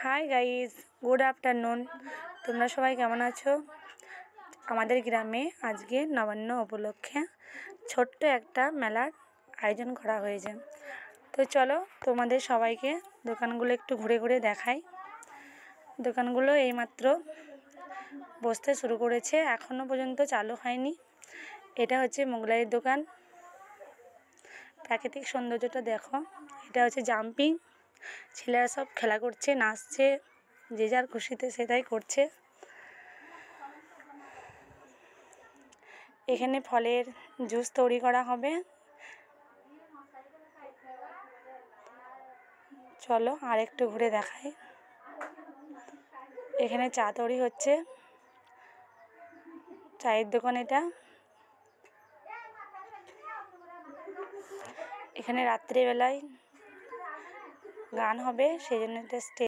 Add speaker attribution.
Speaker 1: Hi guys, good afternoon. তোমরা সবাই কেমন আছো? আমাদের গ্রামে আজকে নবান্ন উপলক্ষে ছোট্ট একটা মেলার আয়োজন করা হয়েছে। তো চলো তোমাদের সবাইকে দোকানগুলো একটু ঘুরে ঘুরে দেখাই। দোকানগুলো এইমাত্র বসতে শুরু করেছে, এখনও পর্যন্ত চালু হয়নি। এটা হচ্ছে মোগলাইয়ের দোকান। প্রাকৃতিক সৌন্দর্যটা দেখো। এটা হচ্ছে জাম্পিং, ছেলেরা সব খেলা করছে, নাচছে, যে যার খুশিতে সেটাই করছে। এখানে ফলের জুস তৈরি করা হবে। চলো আর একটু ঘুরে দেখাই। এখানে চা তৈরি হচ্ছে, চায়ের দোকান এটা। এখানে রাত্রিবেলায় গান হবে, সেই জন্য একটা স্টেজ